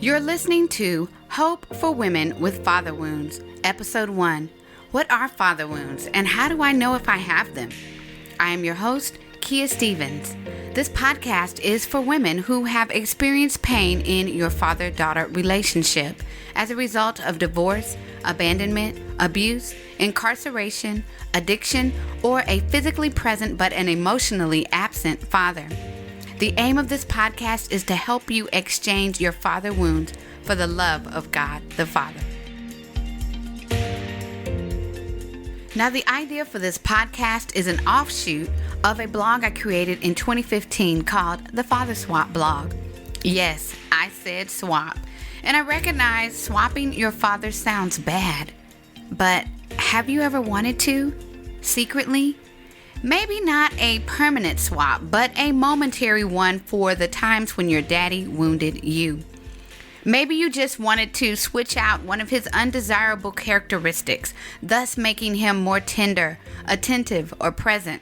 You're listening to Hope for Women with Father Wounds, Episode 1. What are father wounds, and how do I know if I have them? I am your host, Kia Stevens. This podcast is for women who have experienced pain in your father-daughter relationship as a result of divorce, abandonment, abuse, incarceration, addiction, or a physically present but an emotionally absent father. The aim of this podcast is to help you exchange your father wounds for the love of God the Father. Now, the idea for this podcast is an offshoot of a blog I created in 2015 called the Father Swap blog. Yes, I said swap. And I recognize swapping your father sounds bad. But have you ever wanted to? Secretly? Maybe not a permanent swap, but a momentary one for the times when your daddy wounded you. Maybe you just wanted to switch out one of his undesirable characteristics, thus making him more tender, attentive, or present.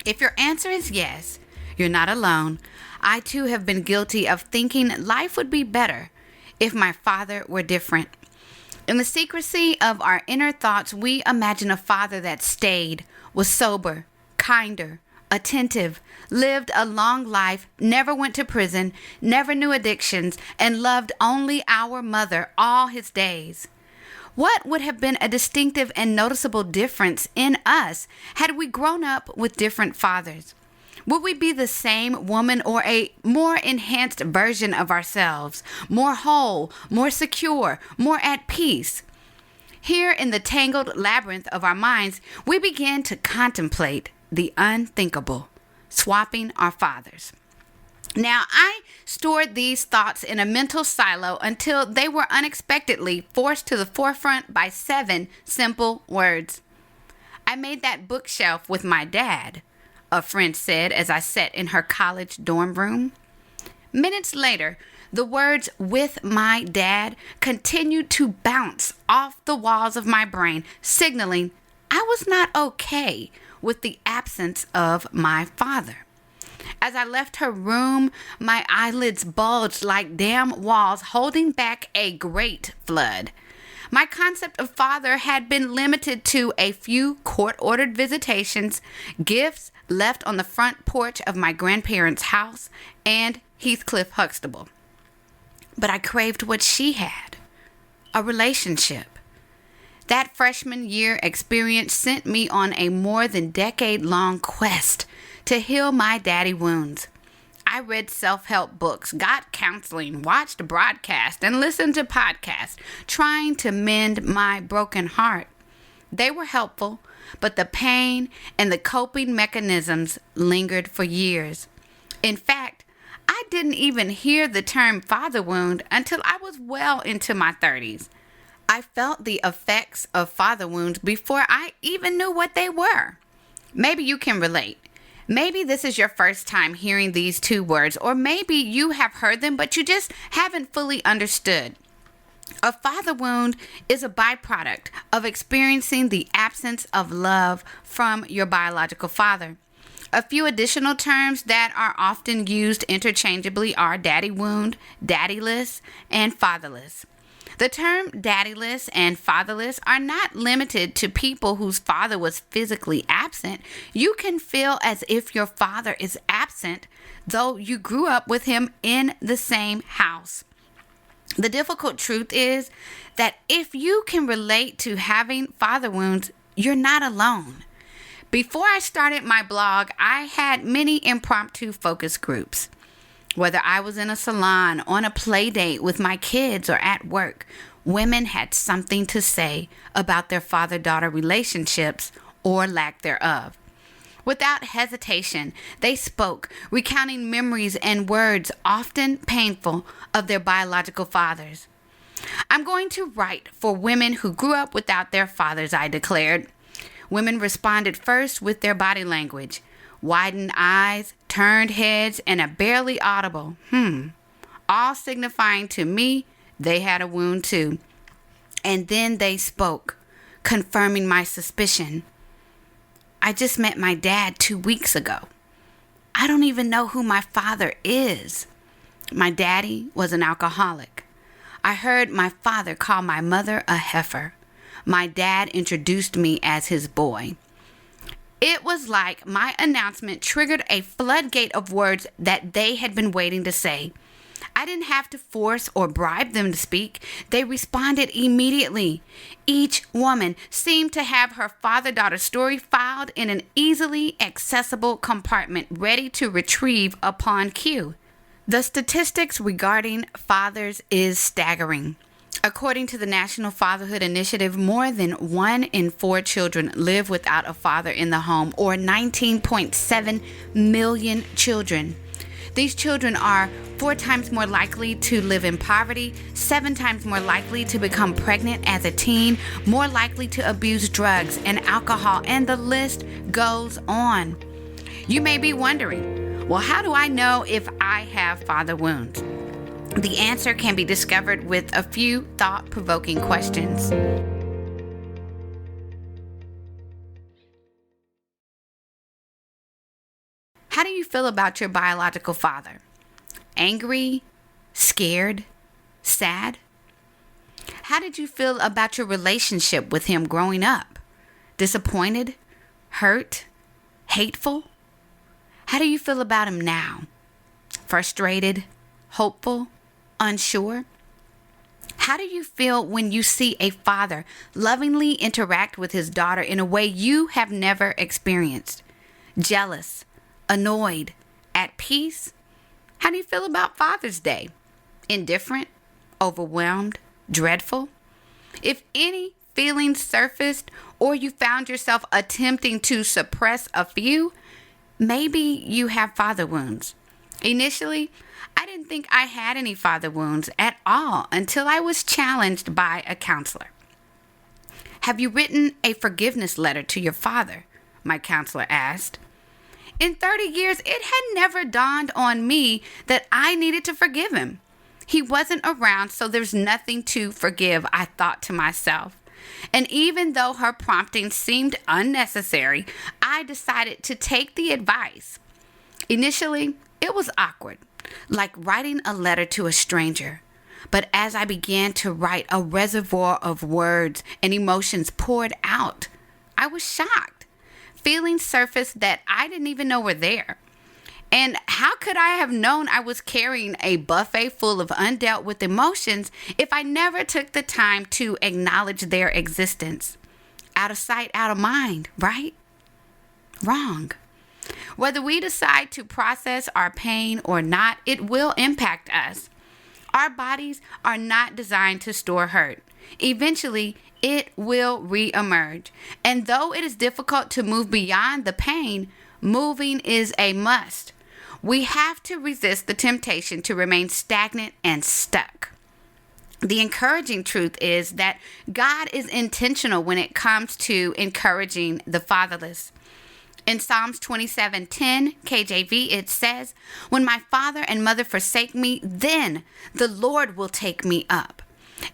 If your answer is yes, you're not alone. I too have been guilty of thinking life would be better if my father were different. In the secrecy of our inner thoughts, we imagine a father that stayed, was sober, kinder, attentive, lived a long life, never went to prison, never knew addictions, and loved only our mother all his days. What would have been a distinctive and noticeable difference in us had we grown up with different fathers? Would we be the same woman or a more enhanced version of ourselves, more whole, more secure, more at peace? Here in the tangled labyrinth of our minds, we begin to contemplate the unthinkable, swapping our fathers. Now, I stored these thoughts in a mental silo until they were unexpectedly forced to the forefront by 7 simple words. I made that bookshelf with my dad, a friend said as I sat in her college dorm room. Minutes later, the words "with my dad" continued to bounce off the walls of my brain, signaling I was not okay with the absence of my father. As I left her room, my eyelids bulged like dam walls holding back a great flood. My concept of father had been limited to a few court-ordered visitations, gifts left on the front porch of my grandparents' house, and Heathcliff Huxtable. But I craved what she had, a relationship. That freshman year experience sent me on a more than decade-long quest to heal my daddy wounds. I read self-help books, got counseling, watched broadcasts, and listened to podcasts, trying to mend my broken heart. They were helpful, but the pain and the coping mechanisms lingered for years. In fact, I didn't even hear the term father wound until I was well into my 30s. I felt the effects of father wounds before I even knew what they were. Maybe you can relate. Maybe this is your first time hearing these 2 words, or maybe you have heard them, but you just haven't fully understood. A father wound is a byproduct of experiencing the absence of love from your biological father. A few additional terms that are often used interchangeably are daddy wound, daddyless, and fatherless. The term daddyless and fatherless are not limited to people whose father was physically absent. You can feel as if your father is absent, though you grew up with him in the same house. The difficult truth is that if you can relate to having father wounds, you're not alone. Before I started my blog, I had many impromptu focus groups. Whether I was in a salon, on a play date with my kids, or at work, women had something to say about their father-daughter relationships or lack thereof. Without hesitation, they spoke, recounting memories and words often painful of their biological fathers. I'm going to write for women who grew up without their fathers, I declared. Women responded first with their body language, widened eyes, turned heads, and a barely audible all signifying to me they had a wound too. And then they spoke, confirming my suspicion. I just met my dad 2 weeks ago. I don't even know who my father is. My daddy was an alcoholic. I heard my father call my mother a heifer. My dad introduced me as his boy. It was like my announcement triggered a floodgate of words that they had been waiting to say. I didn't have to force or bribe them to speak. They responded immediately. Each woman seemed to have her father-daughter story filed in an easily accessible compartment ready to retrieve upon cue. The statistics regarding fathers is staggering. According to the National Fatherhood Initiative, more than 1 in 4 children live without a father in the home, or 19.7 million children. These children are 4 times more likely to live in poverty, 7 times more likely to become pregnant as a teen, more likely to abuse drugs and alcohol, and the list goes on. You may be wondering, well, how do I know if I have father wounds? The answer can be discovered with a few thought-provoking questions. How do you feel about your biological father? Angry? Scared? Sad? How did you feel about your relationship with him growing up? Disappointed? Hurt? Hateful? How do you feel about him now? Frustrated? Hopeful? Unsure? How do you feel when you see a father lovingly interact with his daughter in a way you have never experienced? Jealous? Annoyed? At peace? How do you feel about Father's Day? Indifferent? Overwhelmed? Dreadful? If any feelings surfaced or you found yourself attempting to suppress a few, maybe you have father wounds. Initially, I didn't think I had any father wounds at all until I was challenged by a counselor. Have you written a forgiveness letter to your father? My counselor asked. In 30 years, it had never dawned on me that I needed to forgive him. He wasn't around, so there's nothing to forgive, I thought to myself. And even though her prompting seemed unnecessary, I decided to take the advice. Initially, it was awkward, like writing a letter to a stranger. But as I began to write, a reservoir of words and emotions poured out. I was shocked. Feelings surfaced that I didn't even know were there. And how could I have known I was carrying a buffet full of undealt with emotions if I never took the time to acknowledge their existence? Out of sight, out of mind, right? Wrong. Whether we decide to process our pain or not, it will impact us. Our bodies are not designed to store hurt. Eventually, it will reemerge. And though it is difficult to move beyond the pain, moving is a must. We have to resist the temptation to remain stagnant and stuck. The encouraging truth is that God is intentional when it comes to encouraging the fatherless. In Psalms 27:10 KJV, it says, "When my father and mother forsake me, then the Lord will take me up."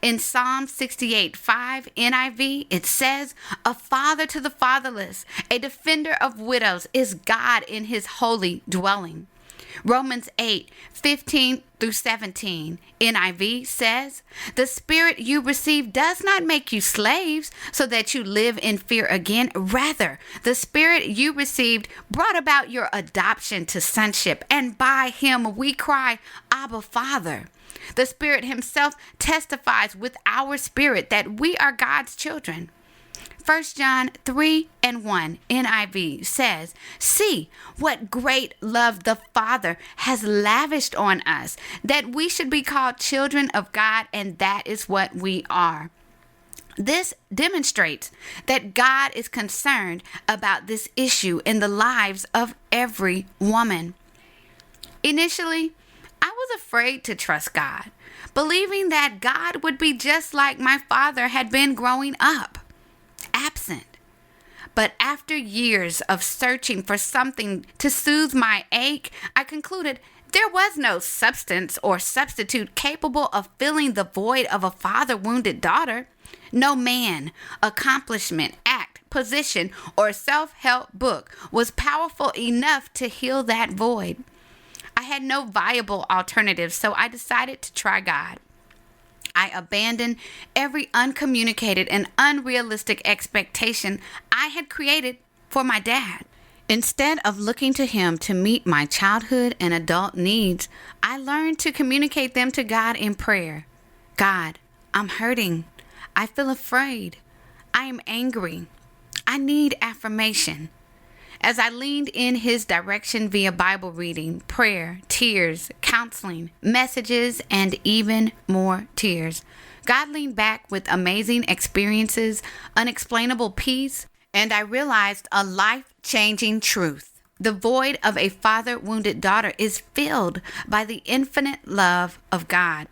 In Psalm 68:5 NIV, it says, "A father to the fatherless, a defender of widows is God in his holy dwelling." Romans 8:15-17 NIV says, "The spirit you receive does not make you slaves so that you live in fear again. Rather, the spirit you received brought about your adoption to sonship, and by him we cry, Abba, Father." The Spirit himself testifies with our spirit that we are God's children. 1 John 3:1 NIV says, "See what great love the Father has lavished on us, that we should be called children of God, and that is what we are." This demonstrates that God is concerned about this issue in the lives of every woman. Initially, I was afraid to trust God, believing that God would be just like my father had been growing up, absent. But after years of searching for something to soothe my ache, I concluded there was no substance or substitute capable of filling the void of a father-wounded daughter. No man, accomplishment, act, position, or self-help book was powerful enough to heal that void. I had no viable alternatives, so I decided to try God. I abandoned every uncommunicated and unrealistic expectation I had created for my dad. Instead of looking to him to meet my childhood and adult needs, I learned to communicate them to God in prayer. God, I'm hurting. I feel afraid. I am angry. I need affirmation. As I leaned in his direction via Bible reading, prayer, tears, counseling, messages, and even more tears, God leaned back with amazing experiences, unexplainable peace, and I realized a life-changing truth. The void of a father-wounded daughter is filled by the infinite love of God.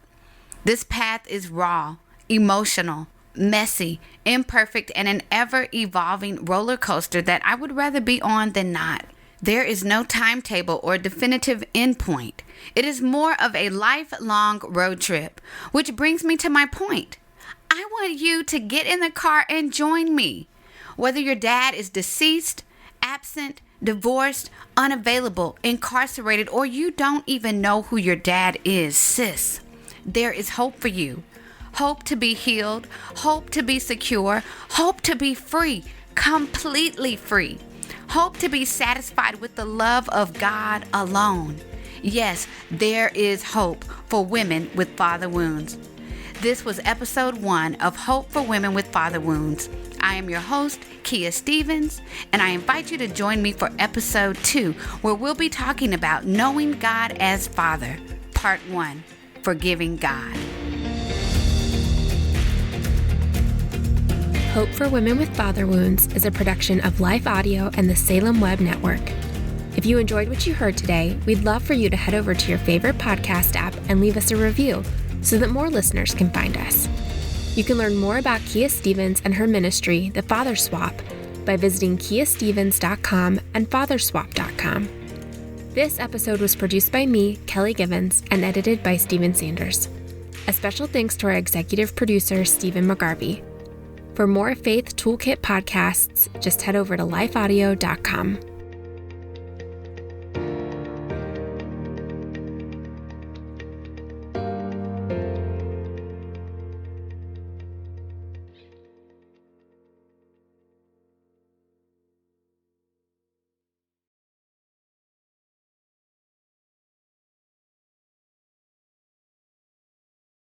This path is raw, emotional, messy, imperfect, and an ever-evolving roller coaster that I would rather be on than not. There is no timetable or definitive endpoint. It is more of a lifelong road trip, which brings me to my point. I want you to get in the car and join me. Whether your dad is deceased, absent, divorced, unavailable, incarcerated, or you don't even know who your dad is, sis, there is hope for you. Hope to be healed, hope to be secure, hope to be free, completely free. Hope to be satisfied with the love of God alone. Yes, there is hope for women with father wounds. This was episode 1 of Hope for Women with Father Wounds. I am your host, Kia Stevens, and I invite you to join me for episode 2, where we'll be talking about knowing God as Father, part 1, forgiving God. Hope for Women with Father Wounds is a production of Life Audio and the Salem Web Network. If you enjoyed what you heard today, we'd love for you to head over to your favorite podcast app and leave us a review so that more listeners can find us. You can learn more about Kia Stevens and her ministry, The Father Swap, by visiting kiastevens.com and fatherswap.com. This episode was produced by me, Kelly Givens, and edited by Stephen Sanders. A special thanks to our executive producer, Stephen McGarvey. For more Faith Toolkit podcasts, just head over to lifeaudio.com.